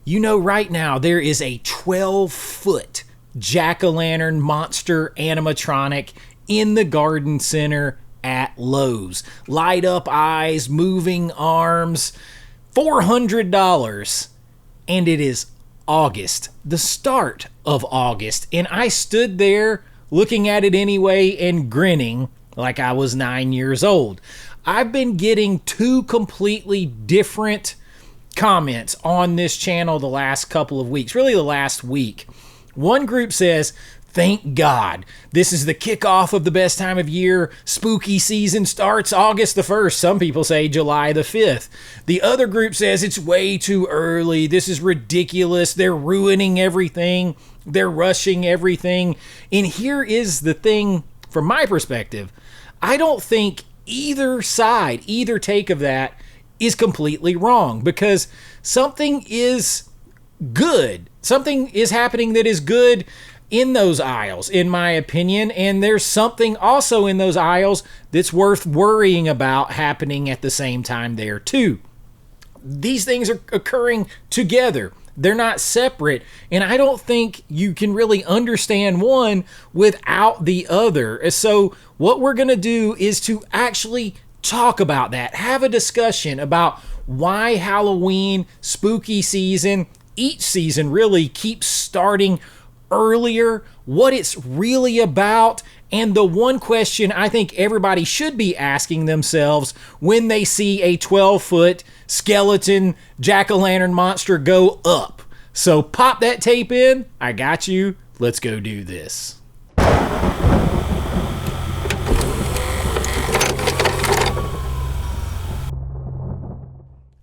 You know, right now there is a 12-foot jack-o'-lantern monster animatronic in the garden center at Lowe's. Light up eyes, moving arms, $400. And it is August, the start of August. And I stood there looking at it anyway and grinning like I was 9 years old. I've been getting two completely different comments on this channel the last couple of weeks, really the last week. One group says, thank God, this is the kickoff of the best time of year. Spooky season starts August the 1st. Some people say July the 5th. The other group says it's way too early. This is ridiculous. They're ruining everything. They're rushing everything. And here is the thing from my perspective. I don't think either side, either take of that is completely wrong, because something is good. Something is happening that is good in those aisles, in my opinion, and there's something also in those aisles that's worth worrying about happening at the same time there too. These things are occurring together. They're not separate, and I don't think you can really understand one without the other. So what we're going to do is to actually talk about that, have a discussion about why Halloween, spooky season, each season really keeps starting earlier, what it's really about, and the one question I think everybody should be asking themselves when they see a 12-foot skeleton jack-o'-lantern monster go up. So pop that tape in. I got you. Let's go do this.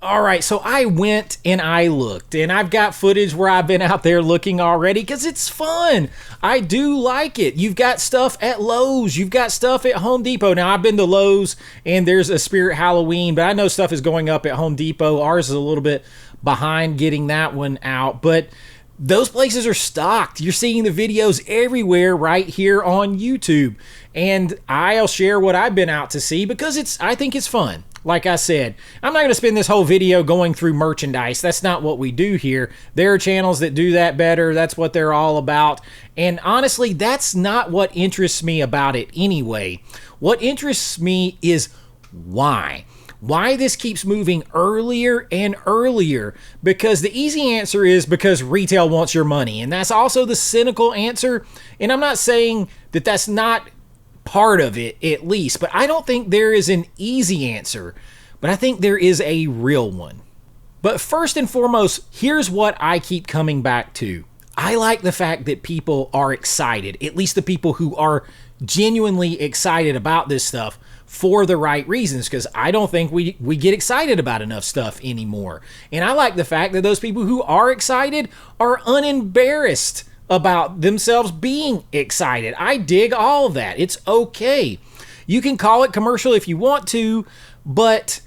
All right, so I went and I looked, and I've got footage where I've been out there looking already because it's fun. I do like it. You've got stuff at Lowe's. You've got stuff at Home Depot. Now, I've been to Lowe's, and there's a Spirit Halloween, but I know stuff is going up at Home Depot. Ours is a little bit behind getting that one out, but those places are stocked. You're seeing the videos everywhere right here on YouTube, and I'll share what I've been out to see because I think it's fun. Like I said, I'm not going to spend this whole video going through merchandise. That's not what we do here. There are channels that do that better. That's what they're all about. And honestly, that's not what interests me about it anyway. What interests me is why. Why this keeps moving earlier and earlier. Because the easy answer is because retail wants your money. And that's also the cynical answer. And I'm not saying that that's not part of it, at least, but I don't think there is an easy answer, but I think there is a real one. But first and foremost, here's what I keep coming back to. I like the fact that people are excited, at least the people who are genuinely excited about this stuff for the right reasons, because I don't think we get excited about enough stuff anymore. And I like the fact that those people who are excited are unembarrassed about themselves being excited. I dig all of that. It's okay. You can call it commercial if you want to, but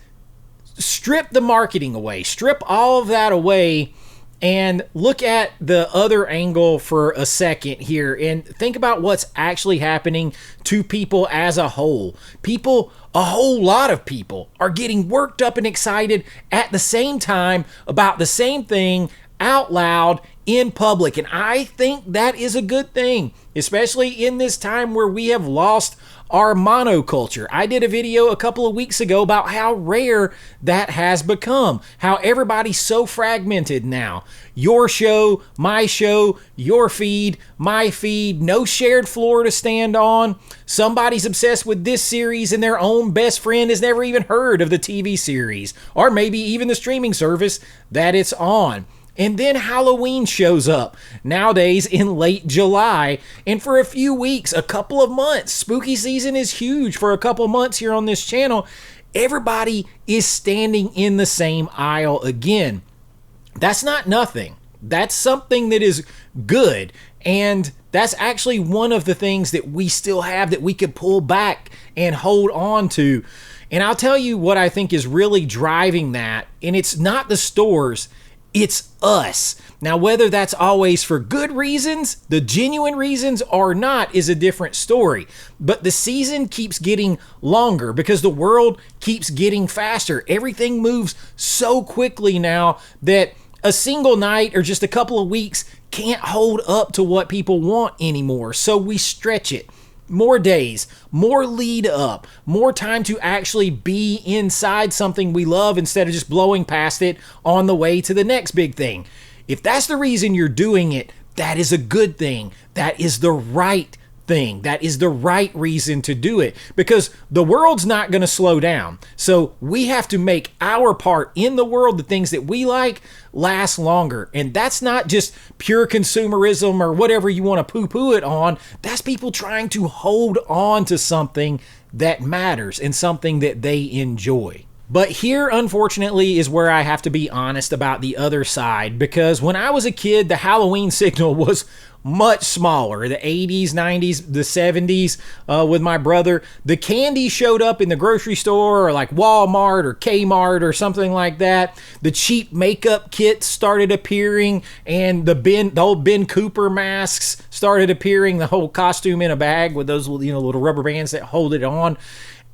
strip the marketing away. Strip all of that away and look at the other angle for a second here and think about what's actually happening to people as a whole. People, a whole lot of people, are getting worked up and excited at the same time about the same thing out loud in public, and I think that is a good thing, especially in this time where we have lost our monoculture. I did a video a couple of weeks ago about how rare that has become, how everybody's so fragmented now. Your show, my show, your feed, my feed, no shared floor to stand on. Somebody's obsessed with this series and their own best friend has never even heard of the TV series, or maybe even the streaming service that it's on. And then Halloween shows up nowadays in late July, and for a few weeks, a couple of months, spooky season is huge for a couple months here on this channel. Everybody is standing in the same aisle again. That's not nothing. That's something that is good, and that's actually one of the things that we still have that we could pull back and hold on to. And I'll tell you what I think is really driving that, and it's not the stores, it's us. Now, whether that's always for good reasons, the genuine reasons, or not is a different story. But the season keeps getting longer because the world keeps getting faster. Everything moves so quickly now that a single night or just a couple of weeks can't hold up to what people want anymore. So we stretch it. More days, more lead up, more time to actually be inside something we love instead of just blowing past it on the way to the next big thing. If that's the reason you're doing it, that is a good thing. That is the right thing. That is the right reason to do it, because the world's not going to slow down. So we have to make our part in the world, the things that we like, last longer. And that's not just pure consumerism or whatever you want to poo-poo it on. That's people trying to hold on to something that matters and something that they enjoy. But here, unfortunately, is where I have to be honest about the other side, because when I was a kid, the Halloween signal was much smaller. The 80s, 90s, the 70s with my brother, the candy showed up in the grocery store or like Walmart or Kmart or something like that. The cheap makeup kits started appearing, and the old Ben Cooper masks started appearing, the whole costume in a bag with those little rubber bands that hold it on.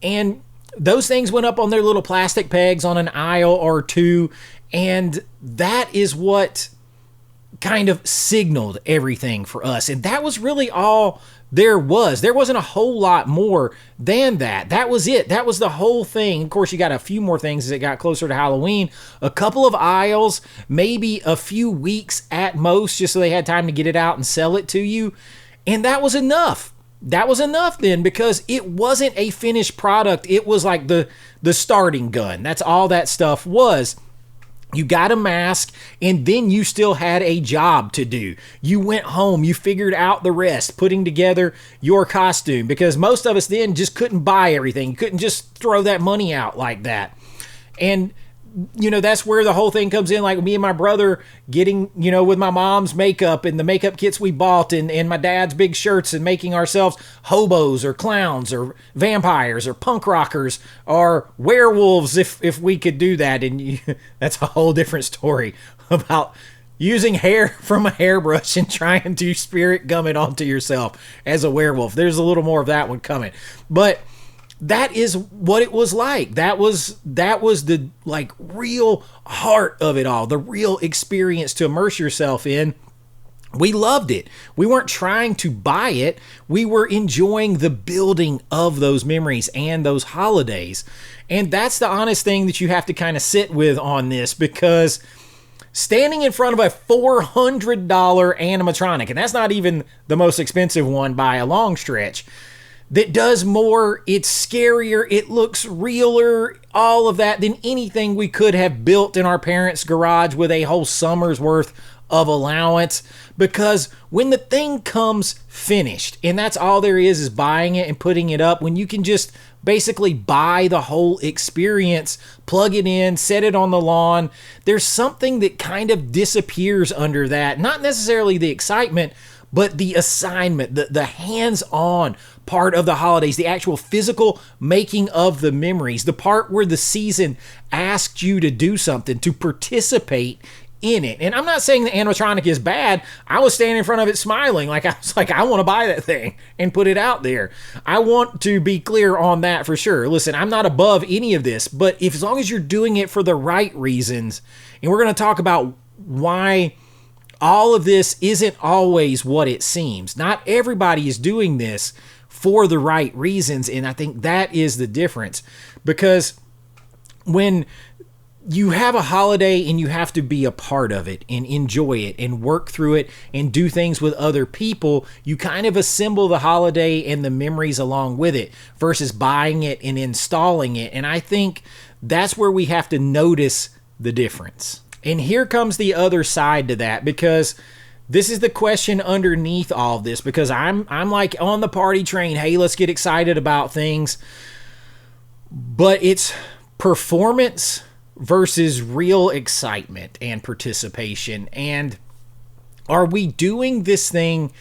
And those things went up on their little plastic pegs on an aisle or two, and that is what kind of signaled everything for us. And that was really all there was. There wasn't a whole lot more than that. That was it. That was the whole thing. Of course, you got a few more things as it got closer to Halloween. A couple of aisles, maybe a few weeks at most, just so they had time to get it out and sell it to you. And that was enough. That was enough then, because it wasn't a finished product. It was like the starting gun. That's all that stuff was. You got a mask, and then you still had a job to do. You went home, you figured out the rest, putting together your costume, because most of us then just couldn't buy everything. You couldn't just throw that money out like that. And that's where the whole thing comes in, like me and my brother getting, with my mom's makeup and the makeup kits we bought and my dad's big shirts and making ourselves hobos or clowns or vampires or punk rockers or werewolves if we could do that. And that's a whole different story about using hair from a hairbrush and trying to spirit gum it onto yourself as a werewolf. There's a little more of that one coming. But that is what it was like. That was the real heart of it all, the real experience to immerse yourself in. We loved it. We weren't trying to buy it. We were enjoying the building of those memories and those holidays. And that's the honest thing that you have to kind of sit with on this, because standing in front of a $400 animatronic, and that's not even the most expensive one by a long stretch, that does more, it's scarier, it looks realer, all of that, than anything we could have built in our parents' garage with a whole summer's worth of allowance. Because when the thing comes finished, and that's all there is buying it and putting it up, when you can just basically buy the whole experience, plug it in, set it on the lawn, there's something that kind of disappears under that. Not necessarily the excitement, but the assignment, the hands-on part of the holidays, the actual physical making of the memories, the part where the season asked you to do something, to participate in it. And I'm not saying the animatronic is bad. I was standing in front of it smiling, I want to buy that thing and put it out there. I want to be clear on that for sure. Listen, I'm not above any of this, but as long as you're doing it for the right reasons, and we're going to talk about why all of this isn't always what it seems. Not everybody is doing this for the right reasons, and I think that is the difference. Because when you have a holiday and you have to be a part of it and enjoy it and work through it and do things with other people, you kind of assemble the holiday and the memories along with it versus buying it and installing it. And I think that's where we have to notice the difference. And here comes the other side to that, because this is the question underneath all of this, because I'm like on the party train. Hey, let's get excited about things. But it's performance versus real excitement and participation. And are we doing this thing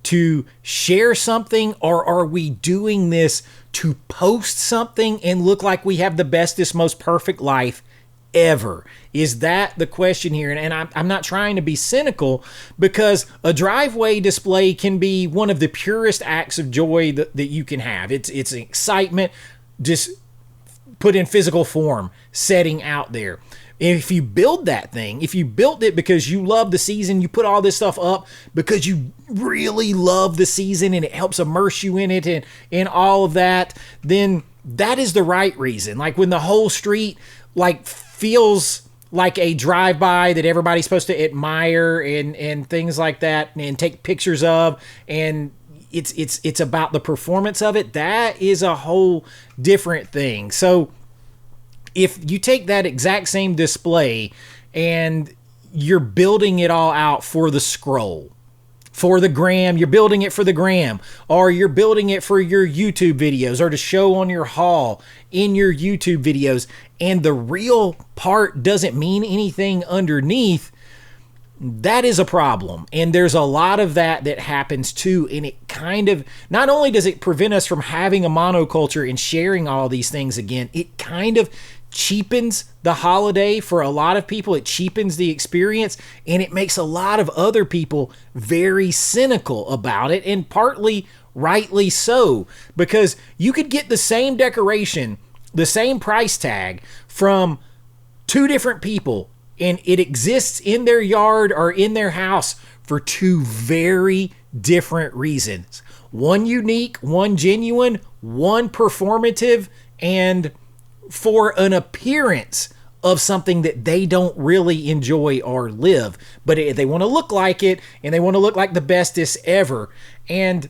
to share something, or are we doing this to post something and look like we have the bestest, most perfect life ever? Is that the question here? And I'm not trying to be cynical, because a driveway display can be one of the purest acts of joy that you can have. It's excitement just put in physical form, setting out there. If you build that thing, if you built it because you love the season, you put all this stuff up because you really love the season and it helps immerse you in it and all of that, then that is the right reason. Like when the whole street like feels like a drive-by that everybody's supposed to admire and things like that and take pictures of, and it's about the performance of it, that is a whole different thing. So if you take that exact same display and you're building it all out for the scroll, for the gram, you're building it for the gram, or you're building it for your YouTube videos or to show on your haul in your YouTube videos, and the real part doesn't mean anything underneath, that is a problem. And there's a lot of that happens too. And it kind of, not only does it prevent us from having a monoculture and sharing all these things again, it kind of cheapens the holiday for a lot of people. It cheapens the experience, and it makes a lot of other people very cynical about it, and partly rightly so, because you could get the same decoration, the same price tag from two different people, and it exists in their yard or in their house for two very different reasons. One unique, one genuine, one performative, and for an appearance of something that they don't really enjoy or live, but they want to look like it, and they want to look like the bestest ever. And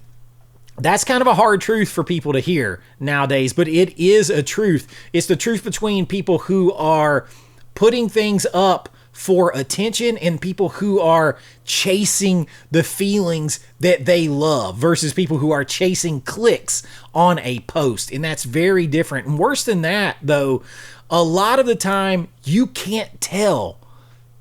that's kind of a hard truth for people to hear nowadays, but it is a truth. It's the truth between people who are putting things up for attention and people who are chasing the feelings that they love versus people who are chasing clicks on a post. And that's very different. And worse than that, though, a lot of the time you can't tell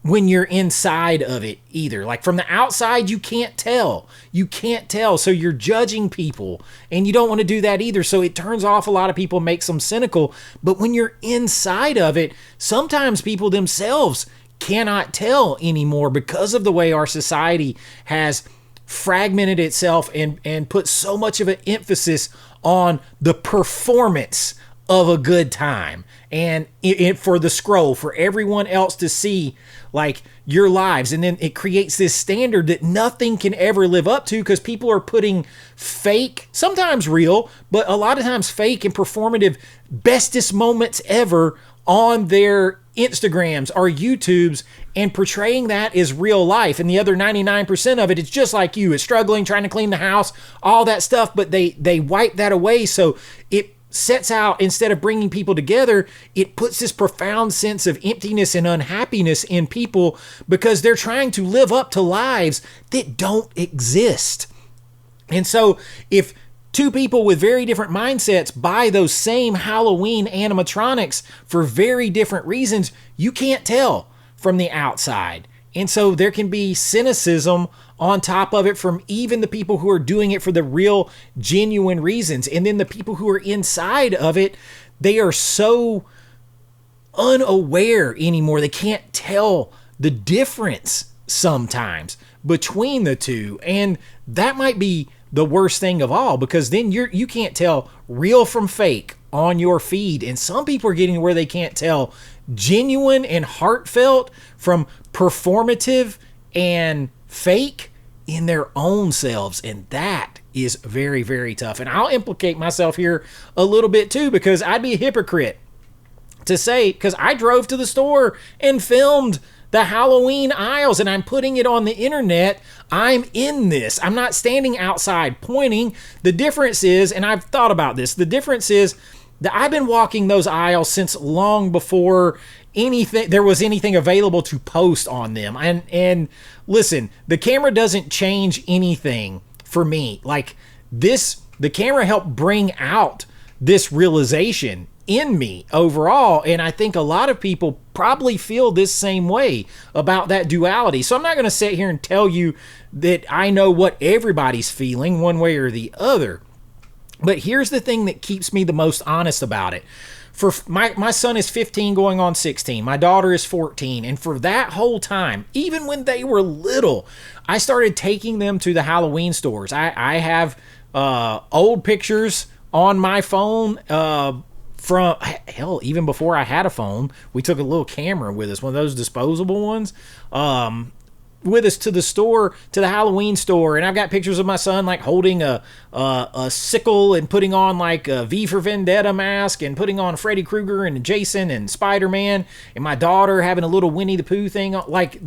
when you're inside of it either. Like from the outside, you can't tell. You can't tell. So you're judging people, and you don't want to do that either. So it turns off a lot of people, makes them cynical. But when you're inside of it, sometimes people themselves cannot tell anymore because of the way our society has fragmented itself and put so much of an emphasis on the performance of a good time, and for the scroll, for everyone else to see like your lives. And then it creates this standard that nothing can ever live up to, because people are putting fake, sometimes real, but a lot of times fake and performative bestest moments ever on their Instagrams or YouTubes, and portraying that as real life. And the other 99% of it, it's just like you. It's struggling, trying to clean the house, all that stuff, but they wipe that away. So it sets out, instead of bringing people together, it puts this profound sense of emptiness and unhappiness in people because they're trying to live up to lives that don't exist. And so if two people with very different mindsets buy those same Halloween animatronics for very different reasons, you can't tell from the outside. And so there can be cynicism on top of it from even the people who are doing it for the real, genuine reasons. And then the people who are inside of it, they are so unaware anymore. They can't tell the difference sometimes between the two. And that might be the worst thing of all, because then you can't tell real from fake on your feed. And some people are getting where they can't tell genuine and heartfelt from performative and fake in their own selves. And that is very, very tough. And I'll implicate myself here a little bit too, because I'd be a hypocrite to say, because I drove to the store and filmed the Halloween aisles and I'm putting it on the internet. I'm in this. I'm not standing outside pointing. The difference is, and I've thought about this, the difference is that I've been walking those aisles since long before there was anything available to post on them. And listen, the camera doesn't change anything for me. Like this, the camera helped bring out this realization in me overall. And I think a lot of people probably feel this same way about that duality. So I'm not going to sit here and tell you that I know what everybody's feeling one way or the other. But here's the thing that keeps me the most honest about it. For my son is 15 going on 16. My daughter is 14. And for that whole time, even when they were little, I started taking them to the Halloween stores. I have old pictures on my phone from hell, even before I had a phone, we took a little camera with us, one of those disposable ones, with us to the store, to the Halloween store, and I've got pictures of my son like holding a sickle and putting on like a V for Vendetta mask and putting on Freddy Krueger and Jason and Spider-Man, and my daughter having a little Winnie the Pooh thing. Like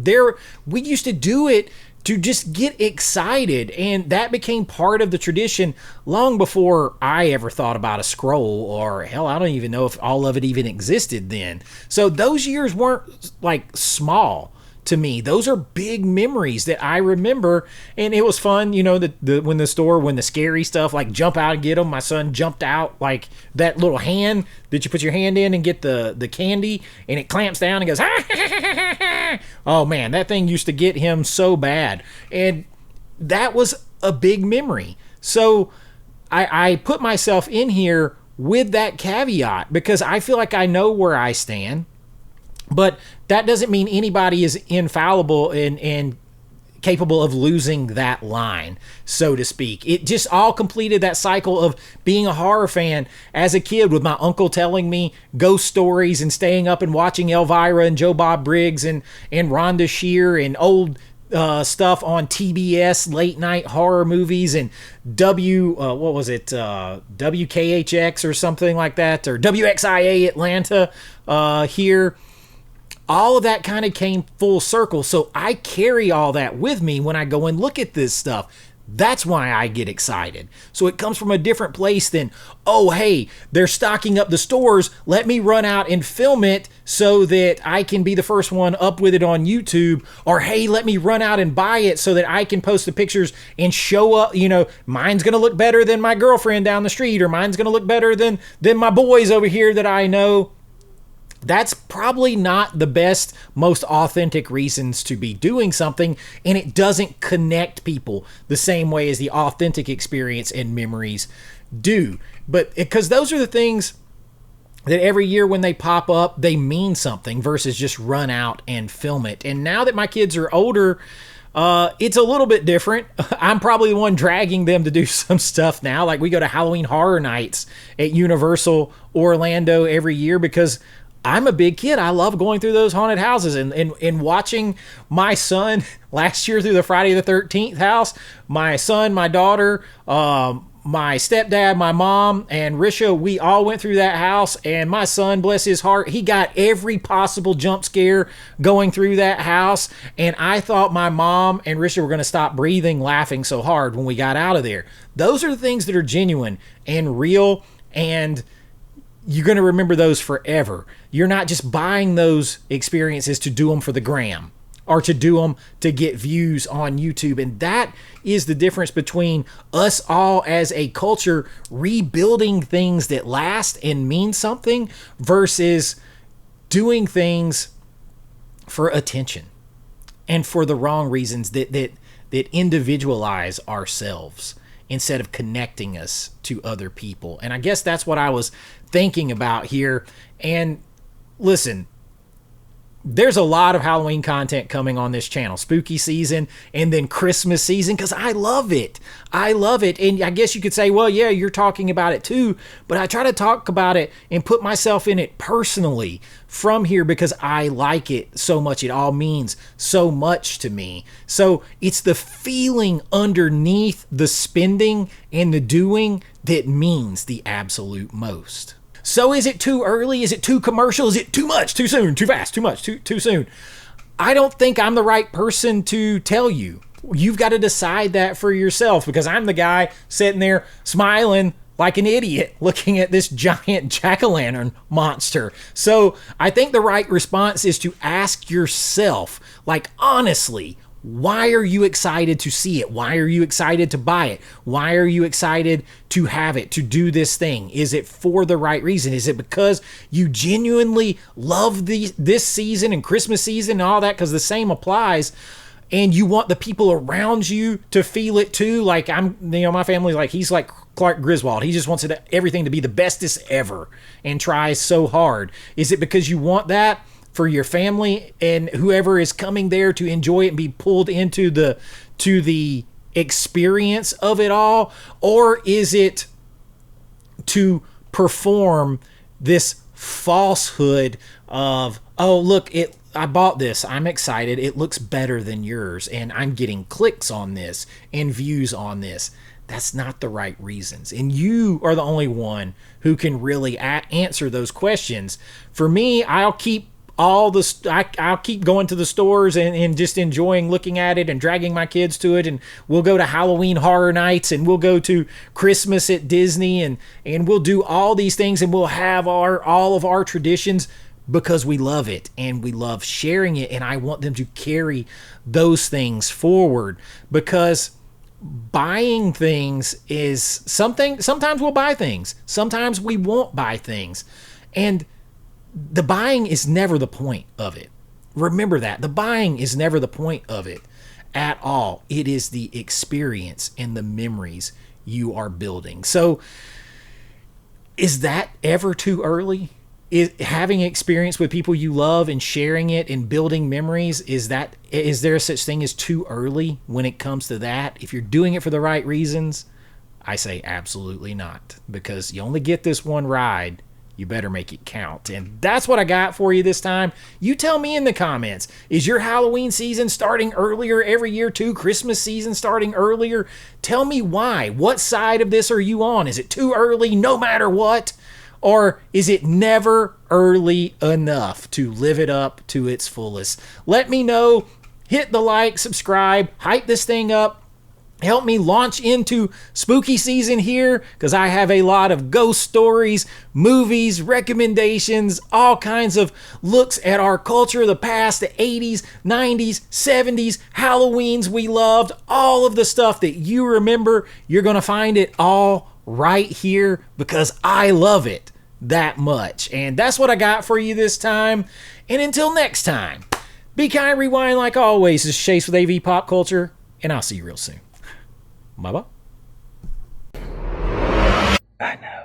we used to do it to just get excited, and that became part of the tradition long before I ever thought about a scroll, or hell, I don't even know if all of it even existed then. So those years weren't like small to me. Those are big memories that I remember, and it was fun, you know, when the scary stuff, like jump out and get them. My son jumped out, like that little hand that you put your hand in and get the candy, and it clamps down and goes, oh man, that thing used to get him so bad, and that was a big memory. So I put myself in here with that caveat because I feel like I know where I stand. But that doesn't mean anybody is infallible and capable of losing that line, so to speak. It just all completed that cycle of being a horror fan as a kid, with my uncle telling me ghost stories and staying up and watching Elvira and Joe Bob Briggs and Rhonda Shear and old stuff on TBS, late night horror movies, and WKHX or something like that, or WXIA Atlanta here. All of that kind of came full circle. So I carry all that with me when I go and look at this stuff. That's why I get excited. So it comes from a different place than, oh, hey, they're stocking up the stores. Let me run out and film it so that I can be the first one up with it on YouTube. Or, hey, let me run out and buy it so that I can post the pictures and show up. You know, mine's going to look better than my girlfriend down the street, or mine's going to look better than my boys over here that I know. That's probably not the best, most authentic reasons to be doing something, and it doesn't connect people the same way as the authentic experience and memories do. But because those are the things that every year when they pop up, they mean something versus just run out and film it. And now that my kids are older, it's a little bit different. I'm probably the one dragging them to do some stuff now. Like we go to Halloween Horror Nights at Universal Orlando every year because I'm a big kid. I love going through those haunted houses and watching my son last year through the Friday the 13th house. My son, my daughter, my stepdad, my mom, and Risha, we all went through that house, and my son, bless his heart, he got every possible jump scare going through that house, and I thought my mom and Risha were going to stop breathing laughing so hard when we got out of there. Those are the things that are genuine and real, and you're going to remember those forever. You're not just buying those experiences to do them for the gram or to do them to get views on YouTube. And that is the difference between us all as a culture rebuilding things that last and mean something versus doing things for attention and for the wrong reasons that individualize ourselves instead of connecting us to other people. And I guess that's what I was thinking about here. And listen, there's a lot of Halloween content coming on this channel, spooky season and then Christmas season, because I love it. I love it. And I guess you could say, well, yeah, you're talking about it too, but I try to talk about it and put myself in it personally from here because I like it so much. It all means so much to me. So it's the feeling underneath the spending and the doing that means the absolute most. So is it too early? Is it too commercial? Is it too much? Too soon? Too fast? Too much? Too soon? I don't think I'm the right person to tell you. You've got to decide that for yourself, because I'm the guy sitting there smiling like an idiot looking at this giant jack-o'-lantern monster. So I think the right response is to ask yourself, like, honestly, why are you excited to see it? Why are you excited to buy it? Why are you excited to have it, to do this thing? Is it for the right reason? Is it because you genuinely love this season and Christmas season and all that? Because the same applies. And you want the people around you to feel it too. Like my family's like, he's like Clark Griswold. He just wants everything to be the bestest ever and tries so hard. Is it because you want that for your family and whoever is coming there to enjoy it and be pulled into the experience of it all? Or is it to perform this falsehood of, oh, look, I bought this, I'm excited, it looks better than yours, and I'm getting clicks on this and views on this. That's not the right reasons. And you are the only one who can really answer those questions. For me, I'll keep I'll keep going to the stores and just enjoying looking at it and dragging my kids to it. And we'll go to Halloween Horror Nights, and we'll go to Christmas at Disney, and we'll do all these things, and we'll have all of our traditions because we love it and we love sharing it. And I want them to carry those things forward, because buying things is something. Sometimes we'll buy things, sometimes we won't buy things, and the buying is never the point of it. Remember that. The buying is never the point of it at all. It is the experience and the memories you are building. So is that ever too early? Is having experience with people you love and sharing it and building memories, is there a such thing as too early when it comes to that? If you're doing it for the right reasons, I say absolutely not, because you only get this one ride. You better make it count. And that's what I got for you this time. You tell me in the comments, is your Halloween season starting earlier every year too? Christmas season starting earlier? Tell me why. What side of this are you on? Is it too early no matter what? Or is it never early enough to live it up to its fullest? Let me know. Hit the like, subscribe, hype this thing up. Help me launch into spooky season here, because I have a lot of ghost stories, movies, recommendations, all kinds of looks at our culture, the past, the 80s, 90s, 70s, Halloweens we loved, all of the stuff that you remember. You're going to find it all right here, because I love it that much. And that's what I got for you this time. And until next time, be kind, rewind like always. This is Chase with AV Pop Culture, and I'll see you real soon. Bye-bye. I know.